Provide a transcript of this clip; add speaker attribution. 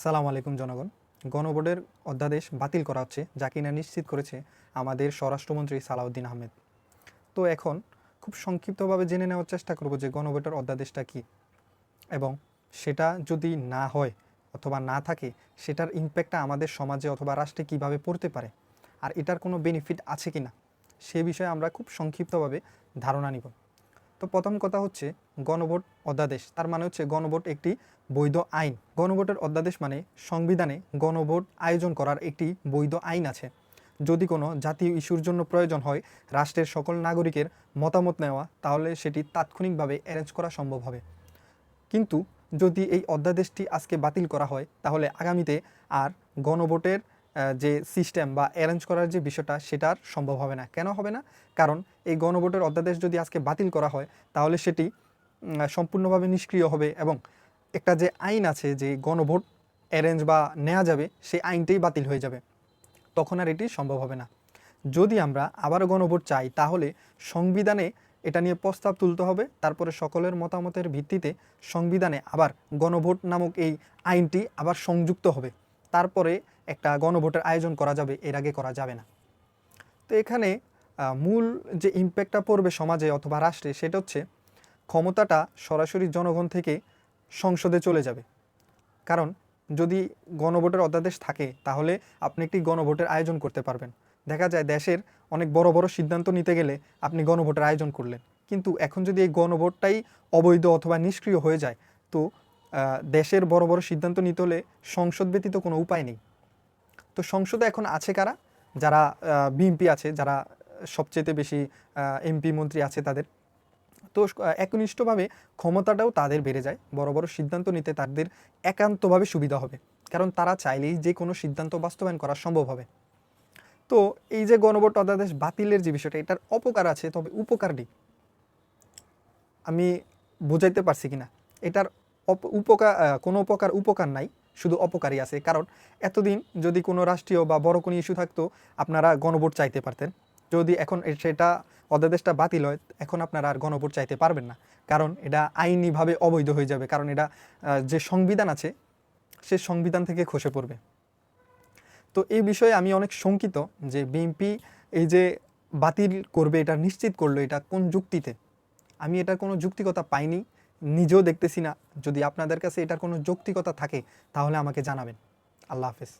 Speaker 1: সালাম আলাইকুম জনগণ। গণভোটের অধ্যাদেশ বাতিল করা হচ্ছে, যা কিনা নিশ্চিত করেছে আমাদের স্বরাষ্ট্রমন্ত্রী সালাউদ্দিন আহমেদ। তো এখন খুব সংক্ষিপ্তভাবে জেনে নেওয়ার চেষ্টা করব যে গণভোটের অধ্যাদেশটা কী, এবং সেটা যদি না হয় অথবা না থাকে সেটার ইম্প্যাক্টটা আমাদের সমাজে অথবা রাষ্ট্রে কীভাবে পড়তে পারে, আর এটার কোনো বেনিফিট আছে কি না সে বিষয়ে আমরা খুব সংক্ষিপ্তভাবে ধারণা নিব। তো প্রথম কথা হচ্ছে গণভোট অধ্যাদেশ, তার মানে হচ্ছে গণভোট একটি বৈধ আইন। গণভোটের অধ্যাদেশ মানে সংবিধানে গণভোট আয়োজন করার একটি বৈধ আইন আছে। যদি কোনো জাতীয় ইস্যুর জন্য প্রয়োজন হয় রাষ্ট্রের সকল নাগরিকের মতামত নেওয়া, তাহলে সেটি তাৎক্ষণিকভাবে অ্যারেঞ্জ করা সম্ভব হবে। কিন্তু যদি এই অধ্যাদেশটি আজকে বাতিল করা হয়, তাহলে আগামীতে আর গণভোটের যে সিস্টেম বা অ্যারেঞ্জ করার যে বিষয়টা সেটার সম্ভব হবে না। কেন হবে না? কারণ এই গণভোটের অধ্যাদেশ যদি আজকে বাতিল করা হয়, তাহলে সেটি সম্পূর্ণভাবে নিষ্ক্রিয় হবে, এবং একটা যে আইন আছে যে গণভোট অ্যারেঞ্জ বা নেওয়া যাবে, সেই আইনটাই বাতিল হয়ে যাবে। তখন আর এটি সম্ভব হবে না। যদি আমরা আবারও গণভোট চাই, তাহলে সংবিধানে এটা নিয়ে প্রস্তাব তুলতে হবে, তারপরে সকলের মতামতের ভিত্তিতে সংবিধানে আবার গণভোট নামক এই আইনটি আবার সংযুক্ত হবে। তারপরে একটা গণভোটের আয়োজন করা যাবে, এর আগে করা যাবে না। তো এখানে মূল যে ইম্প্যাক্টটা পড়বে সমাজে অথবা রাষ্ট্রে, সেটা হচ্ছে ক্ষমতাটা সরাসরি জনগণ থেকে সংসদে চলে যাবে। কারণ যদি গণভোটের অধ্যাদেশ থাকে, তাহলে আপনি একটি গণভোটের আয়োজন করতে পারবেন। দেখা যায় দেশের অনেক বড় বড় সিদ্ধান্ত নিতে গেলে আপনি গণভোটের আয়োজন করলেন, কিন্তু এখন যদি এই গণভোটটাই অবৈধ অথবা নিষ্ক্রিয় হয়ে যায়, তো দেশের বড় বড় সিদ্ধান্ত নিতে হলে সংসদ ব্যতীত কোনো উপায় নেই। তো সংসদে এখন আছে কারা? যারা বিএমপি আছে, যারা সবচেয়ে বেশি এমপি মন্ত্রী আছে তাদের। তো একনিষ্ঠভাবে ক্ষমতাটাও তাদের বেড়ে যায়, বড় বড় সিদ্ধান্ত নিতে তাদের একান্তভাবে সুবিধা হবে, কারণ তারা চাইলেই যে কোনো সিদ্ধান্ত বাস্তবায়ন করা সম্ভব হবে। তো এই যে গণভোট অধ্যাদেশ বাতিলের যে বিষয়টা, এটার অপকার আছে, তবে উপকার নেই। আমি বুঝাইতে পারছি কিনা? এটার উপকার কোনো উপকার নাই, শুধু অপকারই আছে। কারণ এতদিন যদি কোনো রাষ্ট্রীয় বা বড় কোনো ইস্যু থাকতো, আপনারা গণভোট চাইতে পারতেন। যদি এখন সেটা অধ্যাদেশটা বাতিল হয়, এখন আপনারা আর গণভোট চাইতে পারবেন না, কারণ এটা আইনিভাবে অবৈধ হয়ে যাবে। কারণ এটা যে সংবিধান আছে, সে সংবিধান থেকে খসে পড়বে। তো এই বিষয়ে আমি অনেক শঙ্কিত যে বিএনপি এই যে বাতিল করবে এটা নিশ্চিত করলো, এটা কোন যুক্তিতে? আমি এটার কোনো যৌক্তিকতা পাইনি, নিজেও দেখতেছি না। যদি আপনাদের কাছে এটার কোনো যৌক্তিকতা থাকে, তাহলে আমাকে জানাবেন। আল্লাহ হাফেজ।